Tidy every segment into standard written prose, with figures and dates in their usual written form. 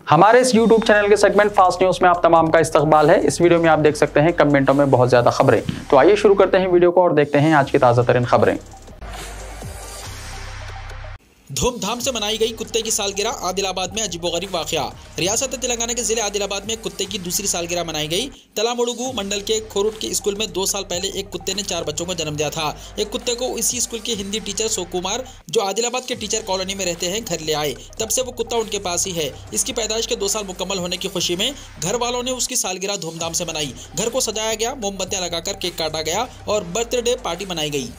हमारे इस YouTube channel के सेगमेंट फास्ट न्यूज में आप तमाम का इस्तकबाल है। इस वीडियो में आप देख सकते हैं कमेंटों में बहुत ज्यादा खबरें। तो आइए शुरू करते हैं वीडियो को और देखते हैं आज की ताज़ा तरीन खबरें। धूमधाम से मनाई गई कुत्ते की सालगिरह। आदिलाबाद में अजीबोगरीब वाकया। रियासत तेलंगाना के जिले आदिलाबाद में कुत्ते की दूसरी सालगिरह मनाई गई। तलामुडुगु मंडल के खोरुट के स्कूल में 2 साल पहले एक कुत्ते ने 4 बच्चों को जन्म दिया था। एक कुत्ते को इसी स्कूल के हिंदी टीचर सोकुमार, जो आदिलाबाद के टीचर कॉलोनी में रहते हैं, घर ले आए। तब से वो कुत्ता उनके पास ही है। इसकी पैदाइश के 2 साल मुकम्मल होने की खुशी में घर वालों ने उसकी सालगिरह धूमधाम से मनाई। घर को सजाया गया, मोमबत्तियां लगाकर केक काटा गया और बर्थडे पार्टी मनाई गई।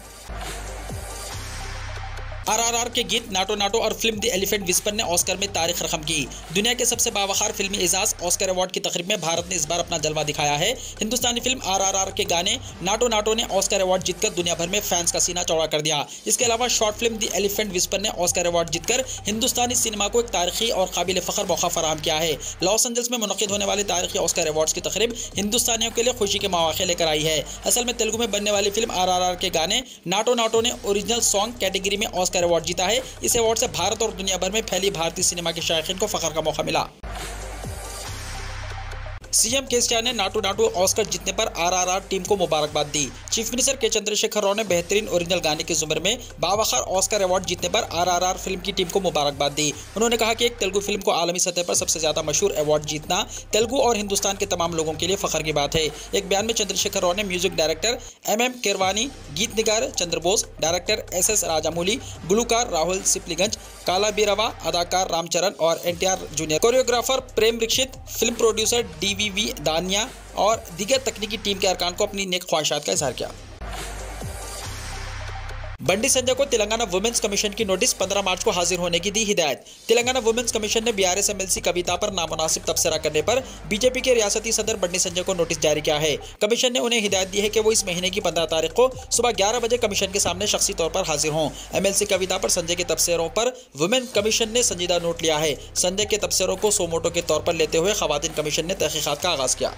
आरआरआर के गीत नाटो नाटो और फिल्म द एलिफेंट विस्पर ने ऑस्कर में तारीख रकम की। दुनिया के सबसे बावखार फिल्मी एजाज ऑस्कर अवार्ड की तकरीब में भारत ने इस बार अपना जलवा दिखाया है। हिंदुस्तानी फिल्म आरआरआर के गाने नाटो नाटो ने ऑस्कर अवार्ड जीतकर दुनिया भर में फैंस का सीना चौड़ा कर दिया। इसके अलावा short film the elephant whisper ने ऑस्कर अवार्ड जीतकर हिंदुस्तानी सिनेमा को एक तारीखी और काबिल फख्र मौका फराहम किया है। लॉस एंजल्स में मुनक्किद होने वाली तारीखी ऑस्कर अवार्ड्स की तकरीब हिंदुस्तानियों के लिए खुशी के मौके लेकर आई है। असल में तेलुगु में बनने वाली फिल्म आरआरआर के गाने नाटो नाटो ने ओरिजिनल सॉन्ग कैटेगरी में ऑस्कर अवार्ड जीता है। इस अवार्ड से भारत और दुनिया भर में फैली भारतीय सिनेमा के शायकीन को फख्र का मौका मिला। सीएम केसीआर ने नाटो नाटो ऑस्कर जीतने पर आरआरआर टीम को मुबारकबाद दी। चीफ मिनिस्टर के चंद्रशेखर राव ने बेहतरीन ओरिजिनल गाने के जुमरे में बावखार ऑस्कर अवार्ड जीतने पर आरआरआर फिल्म की टीम को मुबारकबाद दी। उन्होंने कहा कि एक तेलुगु फिल्म को आलमी सतह पर सबसे ज्यादा मशहूर अवार्ड जीतना तेलुगु और हिंदुस्तान के तमाम लोगों के लिए फख्र की बात है। एक बयान में चंद्रशेखर राव ने म्यूजिक डायरेक्टर एम केरवानी, गीत निगार चंद्रबोस, डायरेक्टर एस राजामौली, गुलूकार राहुल सिपलीगंज, काला बीरावा, अदाकार रामचरण और एनटीआर जूनियर, कोरियोग्राफर प्रेम दीक्षित, फिल्म प्रोड्यूसर डीवीवी दानिया और दीगर तकनीकी टीम के अरकान को अपनी नेक ख्वाहिशात का इजहार किया। बंडी संजय को तेलंगाना वुमेन्स कमीशन की नोटिस, 15 मार्च को हाजिर होने की दी हिदायत। तेलंगाना वुमेन्स कमीशन ने बीआरएस एमएलसी कविता पर नामुनासिब तबसरा करने पर बीजेपी के रियासती सदर बंडी संजय को नोटिस जारी किया है। कमीशन ने उन्हें हिदायत दी है कि वो इस महीने की 15 तारीख को सुबह 11 बजे कमीशन के सामने शख्सी तौर पर हाजिर हों। एमएलसी कविता पर संजय के तबसरों पर वुमेन कमीशन ने संजीदा नोट लिया है। संजय के तबसरों को सोमोटो के तौर पर लेते हुए खवातीन कमीशन ने तहकीकात का आगाज किया।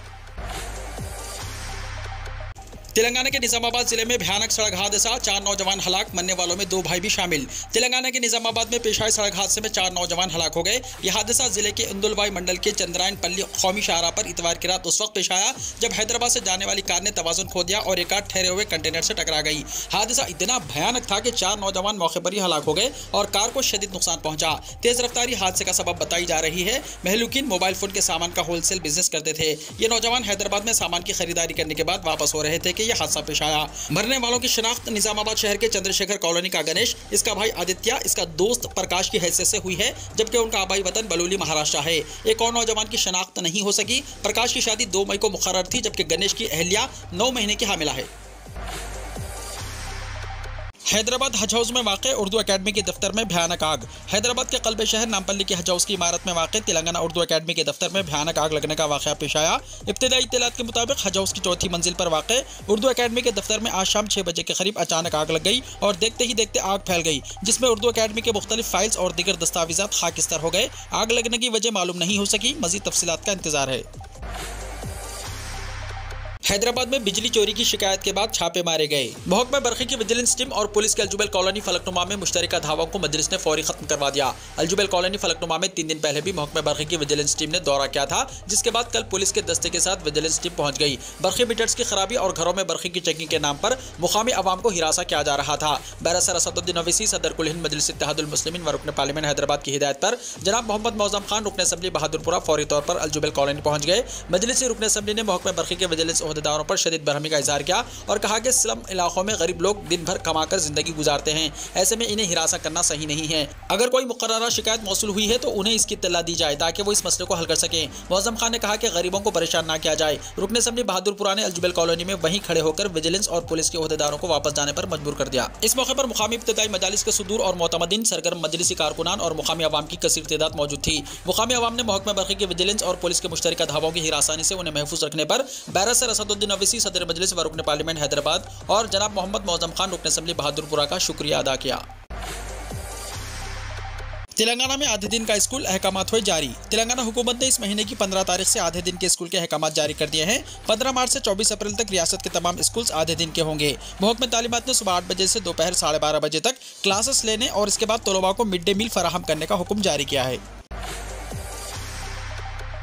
तेलंगाना के निजामाबाद जिले में भयानक सड़क हादसा, 4 नौजवान हलाक, मरने वालों में 2 भाई भी शामिल। तेलंगाना के निजामाबाद में पेश आए सड़क हादसे में 4 नौजवान हलाक हो गए। यह हादसा जिले के इंदुलवाई मंडल के चंद्रायनपल्ली कौमी शाहराह पर इतवार की रात उस वक्त पेश आया जब हैदराबाद से जाने वाली कार ने तवाज़ुन खो दिया और एक कार ठहरे हुए कंटेनर से टकरा गई। हादसा इतना भयानक था कि 4 नौजवान मौके पर ही हलाक हो गए और कार को शदीद नुकसान पहुंचा। तेज रफ्तारी हादसे का सबब बताई जा रही है। महलूकीन मोबाइल फोन के सामान का होलसेल बिजनेस करते थे। ये नौजवान हैदराबाद में सामान की खरीदारी करने के बाद वापस हो रहे थे कि यह हादसा पेश आया। मरने वालों की शिनाख्त निजामाबाद शहर के चंद्रशेखर कॉलोनी का गणेश, इसका भाई आदित्य, इसका दोस्त प्रकाश की हैसियत से हुई है, जबकि उनका आबाई वतन बलूली महाराष्ट्र है। एक और नौजवान की शिनाख्त नहीं हो सकी। प्रकाश की शादी 2 मई को मुकर्रर थी, जबकि गणेश की अहलिया 9 महीने की हामिला है। हैदराबाद हज हाउस में वाक़ उर्दू अकेडमी के दफ्तर में भयानक आग। हैदराबाद के कल्बे शहर नामपल्ली के हज हाउस की इमारत में वाक़ तेलंगाना उर्दू अकेडमी के दफ्तर में भयानक आग लगने का वाक़या पेश आया। इब्तिदाई इत्तलात के मुताबिक हज हाउस की 4थी मंजिल पर वाक़ उर्दू अकेडमी के दफ्तर में आज शाम 6 बजे के करीब अचानक आग लग गई और देखते ही देखते आग फैल गई, जिसमें उर्दू अकेडमी के मुख्तलिफ फाइल्स और दीगर दस्तावेजात खाकिस्तर हो गए। आग लगने की वजह मालूम नहीं हो सकी। मज़ीद तफसीलात का इंतजार है। हैदराबाद में बिजली चोरी की शिकायत के बाद छापे मारे गए। महकमा बरक़ी की विजिलेंस टीम और पुलिस के अलजुबैल कॉलोनी फलकनुमा में मुश्तरका धावों को मजलिस ने फौरी खत्म करवा दिया। अलजुबैल कॉलोनी फलकनुमा में 3 दिन पहले भी महकमा बरक़ी की विजिलेंस टीम ने दौरा किया था, जिसके बाद कल पुलिस के दस्ते के साथ विजिलेंस टीम पहुंच गई। बरक़ी मीटर्स की खराबी और घरों में बरक़ी की चेकिंग के नाम पर मुकामी अवाम को हिरासा किया जा रहा था। बैरिस्टर असदुद्दीन ओवैसी, सदर कुल हिंद मजलिस इत्तेहादुल मुस्लिमीन व रुकन पार्लियामेंट हैदराबाद की हिदायत पर जनाब मोहम्मद मौज़म खान, रुकन असम्बली बहादुरपुरा, फौरी तौर पर अलजुबैल कॉलोनी पहुंच गए। मजलिस रुकन असम्बली ने महकमा बरक़ी के विजिलेंस ओहदेदारों पर शदीद बरहमी का इजहार किया और कहा कि स्लम इलाकों में गरीब लोग दिन भर कमाकर जिंदगी गुजारते हैं, ऐसे में इन्हें हिरासा करना सही नहीं है। अगर कोई मुकर्ररा शिकायत मौसूल हुई है तो उन्हें इसकी इत्तला दी जाए ताकि वो इस मसले को हल कर सकें। मौज़म खान ने कहा कि गरीबों को परेशान ना किया जाए। रुकन असम्बली बहादुरपुरा ने अलजुबैल कॉलोनी में वहीं खड़े होकर विजिलेंस और पुलिस के ओहदेदारों को वापस जाने पर मजबूर कर दिया। इस मौके पर मुकामी इब्तिदाई मजालिस के सुदूर और मोतमदीन, सरगर्म मजलिसी कारकुनान और मुकामी अवाम की कसीर तादाद मौजूद थी। मुकामी अवाम ने महकमा बरक़ी की विजिलेंस और पुलिस के मुश्तरका धावों की हिरासानी से उन्हें महफूज रखने पर बैरिस्टर असदुद्दीन ओवैसी, सदर मजलिस व रुकन पार्लियामेंट हैदराबाद और जनाब मोहम्मद मौज़म खान, रुकन असम्बली बहादुरपुरा का शुक्रिया अदा किया। तेलंगाना में आधे दिन का स्कूल अहकामात हुए जारी। तेलंगाना हुकूमत ने इस महीने की 15 तारीख से आधे दिन के स्कूल के अहकामात जारी कर दिए हैं। 15 मार्च से 24 अप्रैल तक रियासत के तमाम स्कूल्स आधे दिन के होंगे। महकमा तालीमात ने सुबह 8 बजे से दोपहर 12:30 बजे तक क्लासेस लेने और इसके बाद तलबा को मिड डे मील फराहम करने का हुक्म जारी किया है।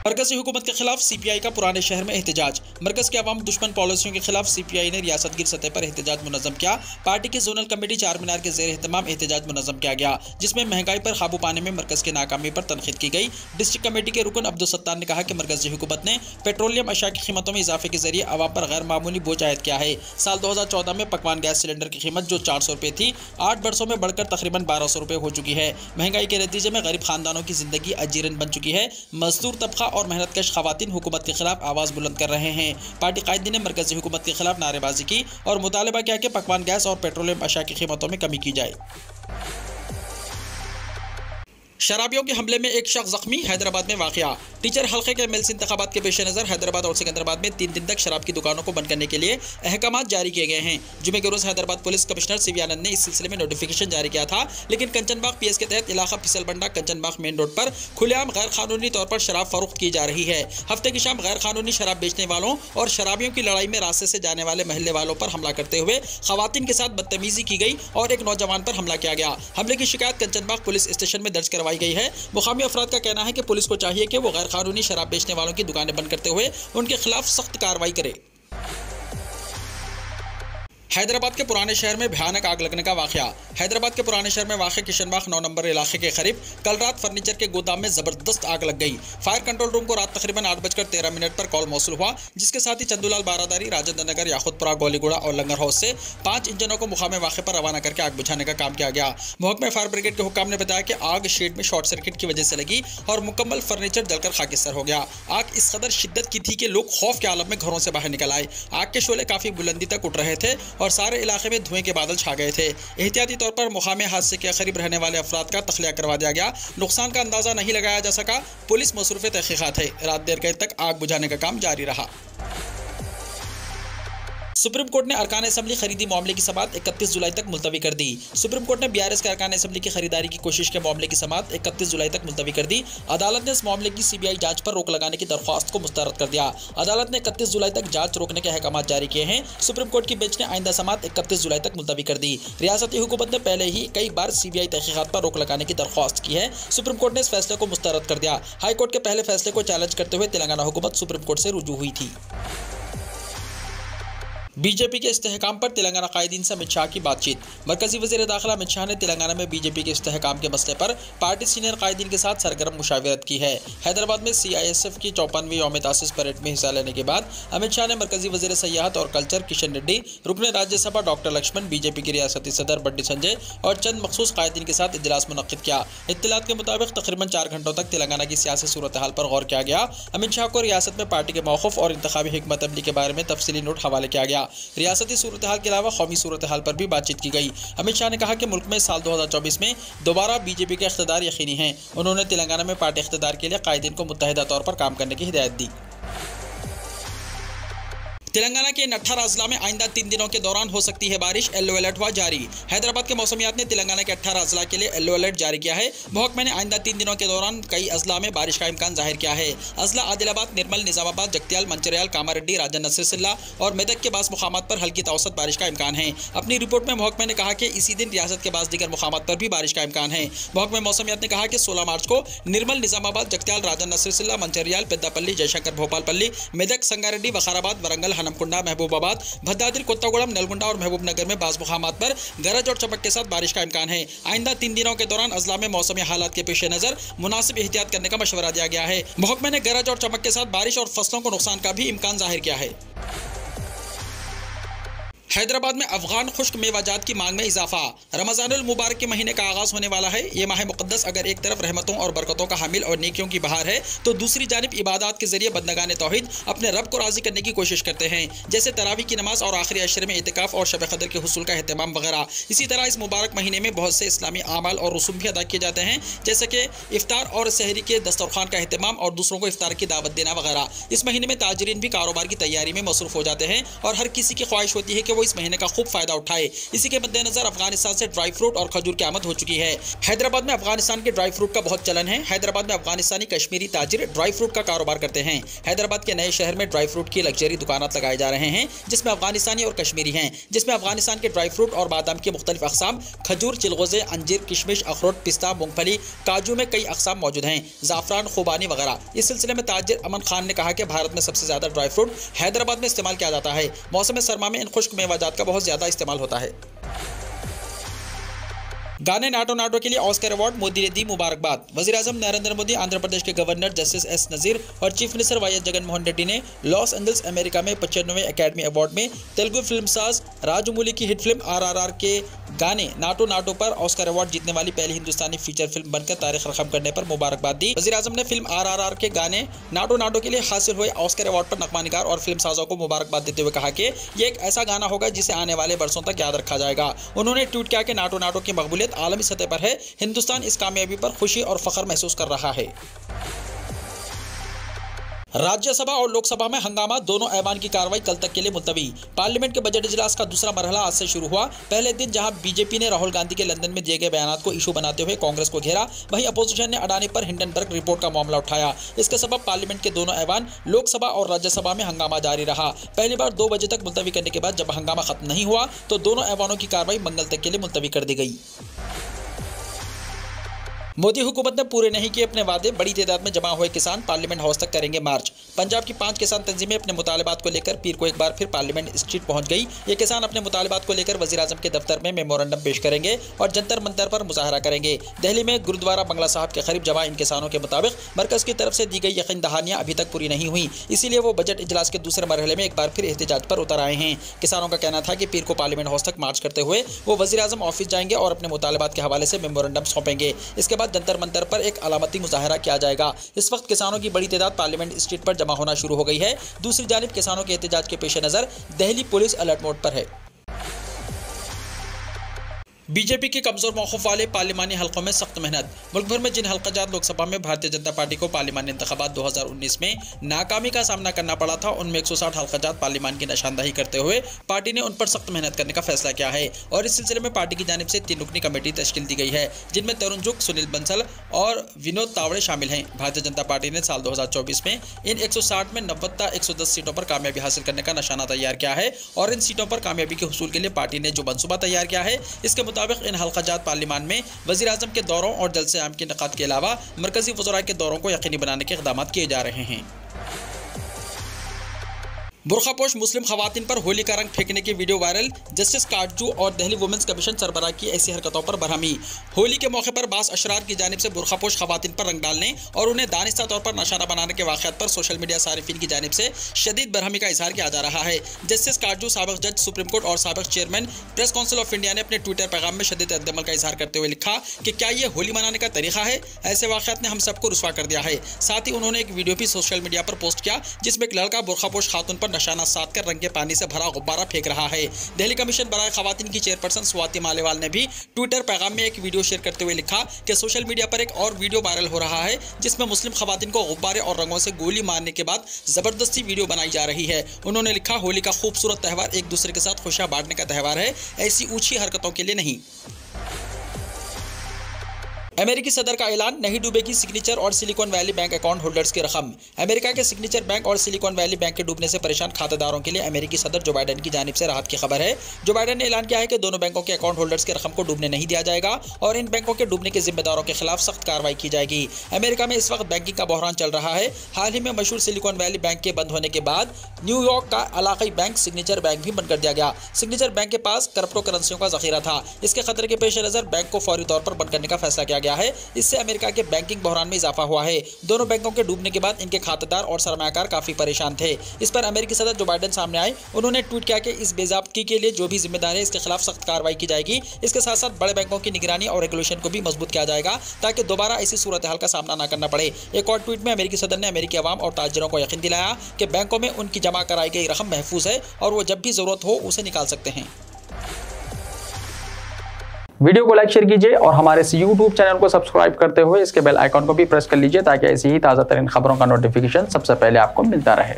मरकजी हुकूमत के खिलाफ सीपीआई का पुराने शहर में एहतजाज। मरकज के अवाम दुश्मन पॉलिसियों के खिलाफ सीपीआई ने रियासतगीर सतह पर एहतजाज मुनज़्ज़म किया। पार्टी की जोनल कमेटी चार मीनार के ज़ेर एहतमाम एहतजाज मुनज़्ज़म किया गया, जिसमें महंगाई पर काबू पाने में मरकज की नाकामी पर तनकीद की गई। डिस्ट्रिक्ट कमेटी के रुकन अब्दुल सत्तार ने कहा कि मरकजी हुकूमत ने पेट्रोलियम अशिया की कीमतों में इजाफे के जरिए अवाम पर गैर मामूली बोझ आयद किया है। साल 2014 में पकवान गैस सिलेंडर की कीमत जो 400 रुपये थी, 8 वर्षों में बढ़कर तकरीबन 1200 रुपये हो चुकी है। महंगाई के नतीजे में गरीब खानदानों की जिंदगी अजीरन बन चुकी है। मजदूर तबका और मेहनतकश खवातीन हुकूमत के खिलाफ आवाज़ बुलंद कर रहे हैं। पार्टी कायदीन ने मरकजी हुकूमत के खिलाफ नारेबाजी की और मुतालबा किया कि पकवान गैस और पेट्रोलियम अशिया की कीमतों में कमी की जाए। शराबियों के हमले में एक शख्स जख्मी, हैदराबाद में वाक़या। टीचर हल्के के एमएलसी इंतखाबात के पेश नज़र हैदराबाद और सिकंदराबाद में 3 दिन तक शराब की दुकानों को बंद करने के लिए अहकाम जारी किए गए हैं। जुमे के रोज़ हैदराबाद पुलिस कमिश्नर सीवी आनंद ने इस सिलसिले में नोटिफिकेशन जारी किया था, लेकिन कंचनबाग पीएस के तहत इलाका फिसलबंडा कंचनबाग मेन रोड पर खुलेआम गैर कानूनी तौर पर शराब फरोख्त की जा रही है। हफ्ते की शाम गैर कानूनी शराब बेचने वालों और शराबियों की लड़ाई में रास्ते से जाने वाले महल्ले वालों पर हमला करते हुए खवातीन के साथ बदतमीजी की गई और एक नौजवान पर हमला किया गया। हमले की शिकायत कंचनबाग पुलिस स्टेशन में दर्ज करवाई गई है। मुकामी अफराद का कहना है कि पुलिस को चाहिए कि वो गैर कानूनी शराब बेचने वालों की दुकानें बंद करते हुए उनके खिलाफ सख्त कार्रवाई करे। हैदराबाद के पुराने शहर में भयानक आग लगने का वाकया। हैदराबाद के पुराने शहर में वाक़ किशनबाग 9 नंबर इलाके के करीब कल रात फर्नीचर के गोदाम में जबरदस्त आग लग गई। फायर कंट्रोल रूम को रात तकरीबन 8:13 पर कॉल मौसूल हुआ, जिसके साथ ही चंदूलाल बारादारी, राजेंद्र नगर, याकूतपुरा, गोलीगुड़ा और लंगर हाउस से 5 इंजनों को मुकामे वाक़े पर रवाना करके आग बुझाने का काम किया गया। महकमे फायर ब्रिगेड के हुक्काम ने बताया कि आग शेड में शॉर्ट सर्किट की वजह से लगी और मुकम्मल फर्नीचर जलकर खाकिस्तर हो गया। आग इस कदर शिद्दत की थी कि लोग खौफ के आलम में घरों से बाहर निकल आए। आग के शोले काफ़ी बुलंदी तक उठ रहे थे और सारे इलाके में धुएं के बादल छा गए थे। एहतियाती तौर पर मुकामी हादसे के करीब रहने वाले अफराद का तखलिया करवा दिया गया। नुकसान का अंदाजा नहीं लगाया जा सका। पुलिस मसरूफ तहकीकात है। रात देर गए तक आग बुझाने का काम जारी रहा। सुप्रीम कोर्ट ने अरकान असम्बली खरीदी मामले की समाअत 31 जुलाई तक मुलतवी कर दी। सुप्रीम कोर्ट ने बीआरएस के अरकान असम्बली की खरीदारी की कोशिश के मामले की समाअत 31 जुलाई तक मुलतवी कर दी। अदालत ने इस मामले की सीबीआई जांच पर रोक लगाने की दरख्वास्त को मुस्तरद कर दिया। अदालत ने 31 जुलाई तक जांच रोकने के अहकाम जारी किए हैं। सुप्रीम कोर्ट की बेंच ने आइंदा समाअत 31 जुलाई तक मुलतवी कर दी। रियासती हुकूमत ने पहले ही कई बार सीबीआई तहकीकात पर रोक लगाने की दरख्वास्त की है। सुप्रीम कोर्ट ने इस फैसले को मुस्तरद कर दिया। हाई कोर्ट के पहले फैसले को चैलेंज करते हुए तेलंगाना हुकूमत सुप्रीम कोर्ट से रुजू हुई थी। बीजेपी के इस्तेहकाम पर तेलंगाना कायदीन से अमित शाह की बातचीत। मरकजी वज़ीर दाखिला अमित शाह ने तेलंगाना में बीजेपी के इस्तेहकाम के मसले पर पार्टी सीनियर कायदीन के साथ सरगर्म मुशावरत की है। हैदराबाद में CISF की 54वीं यौम तासीस परेड में हिस्सा लेने के बाद अमित शाह ने मरकजी वज़ीर सयाहत और कल्चर किशन रेड्डी, रुकन राज्यसभा डॉक्टर लक्ष्मण, बीजेपी के रियासती सदर बड्डी संजय और चंद मखसूस कायदीन के साथ इजलास मुनक्किद किया। इत्तलात के मुताबिक तकरीबन 4 घंटों तक तेलंगाना की सियासी सूरत हाल पर गौर किया गया। अमित शाह को रियासत में पार्टी के मौक़िफ़ और इंतखाबी हिकमत अमली के बारे में तफसीली नोट हवाले किया गया। रियासती सूरत हाल के अलावा कौमी सूरत हाल पर भी बातचीत की गई। अमित शाह ने कहा कि मुल्क में साल 2024 में दोबारा बीजेपी का इख्तिदार यकीनी है। उन्होंने तेलंगाना में पार्टी इख्तिदार के लिए कायदीन को मुत्तहिदा तौर पर काम करने की हिदायत दी। तेलंगाना के इन 18 अजला में आइंदा 3 दिनों के दौरान हो सकती है बारिश। येलो अलर्ट हुआ जारी। हैदराबाद के मौसमियात ने तेलंगाना के 18 अजला के लिए येलो अलर्ट जारी किया है। महकमे ने आइंदा 3 दिनों के दौरान कई अजला में बारिश का इम्कान जाहिर किया है। अजला आदिलाबाद, निर्मल, निजामाबाद, जगतियाल, मंचिरयाल, कामारेड्डी, राजन नसीरुल्लाह और मेदक के बास मुकामात पर हल्की तवसत बारिश का इम्कान है। अपनी रिपोर्ट में महकमे ने कहा कि इसी दिन रियासत के बास दीगर मुकामात पर भी बारिश का इम्कान है। महकमे मौसमियात ने कहा कि 16 मार्च को निर्मल, निजामाबाद, जगतियाल, राजन नसीरुल्लाह, मंचिरयाल, पेद्दापल्ली, जयशंकर, भोपालपल्ली, मेदक, संगारेड्डी, वखाराबाद, वरंगल, हनमकुंडा, महबूबाबाद, भद्राद्री, कोत्तागुड़म, नलगुंडा और महबूबनगर में बाज़ मुकामात पर गरज और चमक के साथ बारिश का इम्कान है। आइंदा 3 दिनों के दौरान अजला में मौसमी हालात के पेश नज़र मुनासिब एहतियात करने का मशवरा दिया गया है। महकमे ने गरज और चमक के साथ बारिश और फसलों को नुकसान का भी इम्कान जाहिर किया है। हैदराबाद में अफगान खुश्क मेवाजात की मांग में इजाफा। रमज़ानुल मुबारक के महीने का आगाज होने वाला है। ये माह मुक़द्दस अगर एक तरफ रहमतों और बरकतों का हामिल और नेकियों की बहार है, तो दूसरी जानिब इबादत के जरिए बंदगान तौहीद अपने रब को राज़ी करने की कोशिश करते हैं, जैसे तरावी की नमाज और आखिरी अशरे में इतिकाफ और शब क़द्र के हुसूल का एहतमाम वगैरह। इसी तरह इस मुबारक महीने में बहुत से इस्लामी आमाल और रसूम भी अदा किए जाते हैं, जैसे कि इफ्तार और सहरी के दस्तरखान का एहतमाम और दूसरों को इफ्तार की दावत देना वगैरह। इस महीने में ताजरीन भी कारोबार की तैयारी में मसरूफ़ हो जाते हैं और हर किसी की ख्वाहिश होती है कि वो इस महीने का खूब फायदा उठाए। इसी के मद्देनजर अफगानिस्तान से ड्राई फ्रूट और खजूर की आमद हो चुकी है। हैदराबाद में अफगानिस्तान के ड्राई फ्रूट का बहुत चलन है। हैदराबाद में अफगानिस्तानी कश्मीरी ताजिर ड्राई फ्रूट का कारोबार करते हैं। हैदराबाद के नए शहर में ड्राई फ्रूट की लग्जरी दुकानात लगाए जा रहे हैं, जिसमें अफगानिस्तानी और कश्मीरी हैं, जिसमें अफगानिस्तान के ड्राई फ्रूट और बादाम की मुख्तलिफ अक़साम, खजूर, चिलगोज़े, अंजीर, किशमिश, अखरोट, पिस्ता, मूंगफली, काजू में कई अक़साम मौजूद हैं, ज़ाफ़रान, खुबानी वगैरह। इस सिलसिले में ताजिर अमन खान ने कहा कि भारत में सबसे ज़्यादा ड्राई फ्रूट हैदराबाद में इस्तेमाल किया जाता है। मौसम सरमा में इन खुश्क मेवाजात का बहुत ज़्यादा इस्तेमाल होता है। गाने नाटो नाटो के लिए ऑस्कर अवार्ड, मोदी ने दी मुबारकबाद। वज़ीर-ए-आज़म नरेंद्र मोदी, आंध्र प्रदेश के गवर्नर जस्टिस एस नज़ीर और chief minister Y S Jaganmohan Reddy ने लॉस एंजल्स अमेरिका में 95वें अकेडमी अवार्ड में तेलुगु फिल्मसाज राजमौली की हिट फिल्म RRR के गाने नाटो नाटो पर ऑस्कर अवार्ड जीतने वाली पहली हिंदुस्तानी फीचर फिल्म बनकर तारीख रकम करने पर मुबारकबाद दी। वज़ीर-ए-आज़म ने फिल्म RRR के गाने नाटो नाटो के लिए हासिल हुए ऑस्कर अवार्ड पर नगमा निगार और फिल्म साजों को मुबारकबाद देते हुए कहा कि ये एक ऐसा गाना होगा जिसे आने वाले बरसों तक याद रखा जाएगा। उन्होंने ट्वीट किया कि नाटो नाटो की मकबूलियत आलमी सतह पर है। हिंदुस्तान इस कामयाबी पर खुशी और फख्र महसूस कर रहा है। राज्यसभा और लोकसभा में हंगामा, दोनों ऐवान की कार्रवाई कल तक के लिए मुलतवी। पार्लियामेंट के बजट इजलास का दूसरा मरहला आज से शुरू हुआ। पहले दिन जहां बीजेपी ने राहुल गांधी के लंदन में दिए गए बयानात को इशू बनाते हुए कांग्रेस को घेरा, वहीं अपोजिशन ने अडानी पर हिंडनबर्ग रिपोर्ट का मामला उठाया। इसके सबब पार्लियामेंट के दोनों ऐवान लोकसभा और राज्यसभा में हंगामा जारी रहा। पहली बार 2 बजे तक मुलतवी करने के बाद जब हंगामा खत्म नहीं हुआ तो दोनों ऐवानों की कार्रवाई मंगल तक के लिए मुलतवी कर दी गई। मोदी हुकूमत ने पूरे नहीं किए अपने वादे, बड़ी तादाद में जमा हुए किसान पार्लियामेंट हाउस तक करेंगे मार्च। पंजाब की 5 किसान तंजीमें अपने मुतालिबात को लेकर पीर को एक बार फिर पार्लियामेंट स्ट्रीट पहुंच गई। ये किसान अपने मुतालिबात को लेकर वज़ीर-ए-आज़म के दफ्तर में मेमोरेंडम पेश करेंगे और जंतर मंतर पर मुजाहरा करेंगे। दिल्ली में गुरुद्वारा बंगला साहब के करीब जमा इन किसानों के मुताबिक मरकज़ की तरफ से दी गई यकीन दहानियाँ अभी तक पूरी नहीं हुई, इसीलिए वो बजट इजलास के दूसरे मरहले में एक बार फिर एहतजाज पर उतर आए हैं। किसानों का कहना था कि पीर को पार्लियामेंट हाउस तक मार्च करते हुए वो वज़ीर-ए-आज़म ऑफिस जाएंगे और अपने मुतालिबात के हवाले से मेमोरेंडम सौंपेंगे। इसके बाद जंतर मंतर पर एक अलामती मुजाहरा किया जाएगा। इस वक्त किसानों की बड़ी तादाद पार्लियामेंट स्ट्रीट पर जमा होना शुरू हो गई है। दूसरी जानिब किसानों के एहतजाज के पेश नज़र दिल्ली पुलिस अलर्ट मोड पर है। बीजेपी के कमजोर मौक़िफ़ वाले पार्लिमानी हल्कों में सख्त मेहनत। मुल्क भर में जिन हल्काजात लोकसभा में भारतीय जनता पार्टी को पार्लिमानी इंतखाबात 2019 में नाकामी का सामना करना पड़ा था, उनमें 160 हल्काजात पार्लिमान की निशानदही करते हुए पार्टी ने उन पर सख्त मेहनत करने का फैसला किया है और इस सिलसिले में पार्टी की जानिब से 3 रुकनी कमेटी तश्कील दी गई है, जिनमें तरुण जुग, सुनील बंसल और विनोद तावड़े शामिल हैं। भारतीय जनता पार्टी ने साल 2024 में इन 160 में 90 110 सीटों पर कामयाबी हासिल करने का निशाना तैयार किया है और इन सीटों पर कामयाबी के हुसूल के लिए पार्टी ने जो मनसूबा तैयार किया है, इसके मुताबिक इन हल्काजात पार्लिमान में वज़ीर-ए-आज़म के दौरों और जलसे आम के इनेकाद के अलावा मरकजी वज़राए के दौरों को यकीनी बनाने के इक़दाम किए जा रहे हैं। बुरखापोश मुस्लिम खवातीन पर होली का रंग फेंकने की वीडियो वायरल। जस्टिस काटजू और दिल्ली वुमेंस कमीशन सरबराह की ऐसी हरकतों पर बरहमी। होली के मौके पर बास अशरार की जानिब से बुरखापोश खवातीन पर रंग डालने और उन्हें दानिस्ता तौर पर निशाना बनाने के वाक़यात पर सोशल मीडिया सारिफिन की जानिब से शदीद बरहमी का इजहार किया जा रहा है। जस्टिस काटजू, साबिक़ जज सुप्रीम कोर्ट और साबिक़ chairman press council of India ने अपने ट्विटर पैगाम में शदीद रद्दअमल का इजहार करते हुए लिखा कि क्या ये होली मनाने का तरीका है? ऐसे वाक़यात ने हम सबको रुस्वा कर दिया है। साथ ही उन्होंने एक वीडियो भी सोशल मीडिया पर पोस्ट किया जिसमें एक लड़का बुरखापोश खातून पर निशाना साध कर के पानी से भरा गुब्बारा फेंक रहा है। दिल्ली कमीशन बराए खवातीन की चेयरपर्सन स्वाति मालेवाल ने भी ट्विटर पैगाम में एक वीडियो शेयर करते हुए लिखा कि सोशल मीडिया पर एक और वीडियो वायरल हो रहा है जिसमें मुस्लिम खवातीन को गुब्बारे और रंगों से गोली मारने के बाद जबरदस्ती वीडियो बनाई जा रही है। उन्होंने लिखा, होली का खूबसूरत त्यौहार एक दूसरे के साथ खुशियां बांटने का त्यौहार है, ऐसी ऊंची हरकतों के लिए नहीं। अमेरिकी सदर का ऐलान, नहीं डूबेगी सिग्नेचर और silicon valley bank account holders की रकम। अमेरिका के सिग्नेचर बैंक और सिलिकॉन वैली बैंक के डूबने से परेशान खातेदारों के लिए अमेरिकी सदर जो बाइडेन की जानिब से राहत की खबर है। जो बाइडेन ने ऐलान किया है कि दोनों बैंकों के अकाउंट होल्डर्स की रकम को डूबने नहीं दिया जाएगा और इन बैंकों के डूबने के जिम्मेदारों के खिलाफ सख्त कार्रवाई की जाएगी। अमेरिका में इस वक्त बैंकिंग का बहरान चल रहा है। हाल ही में मशहूर सिलिकॉन वैली बैंक के बंद होने के बाद न्यूयॉर्क का इलाकाई बैंक सिग्नेचर बैंक भी बंद कर दिया गया। सिग्नेचर बैंक के पास क्रिप्टो करेंसियों का जखीरा था। इसके खतरे के पेश नज़र बैंक को फौरी तौर पर बंद करने का फैसला किया गया है। इससे अमेरिका के बैंकिंग बहरान में इजाफा हुआ है। दोनों बैंकों के डूबने के बाद इनके खातेदार और सरमायाकार काफी परेशान थे। इस पर अमेरिकी सदर जो बाइडेन सामने आए, उन्होंने ट्वीट किया कि इस बेज़ाब्तगी के लिए जो भी जिम्मेदार है इसके खिलाफ सख्त कार्रवाई की जाएगी। इसके साथ साथ बड़े बैंकों की निगरानी और रेगुलेशन को भी मजबूत किया जाएगा ताकि दोबारा ऐसी सूरत हाल का सामना न करना पड़े। एक और ट्वीट में अमेरिकी सदर ने अमेरिकी अवाम और ताजिरों को यकीन दिलाया कि बैंकों में उनकी जमा कराई गई रकम महफूज है और वो जब भी जरूरत हो उसे निकाल सकते हैं। वीडियो को लाइक शेयर कीजिए और हमारे इस YouTube चैनल को सब्सक्राइब करते हुए इसके बेल आइकॉन को भी प्रेस कर लीजिए ताकि ऐसी ही ताज़ा तरीन खबरों का नोटिफिकेशन सबसे पहले आपको मिलता रहे।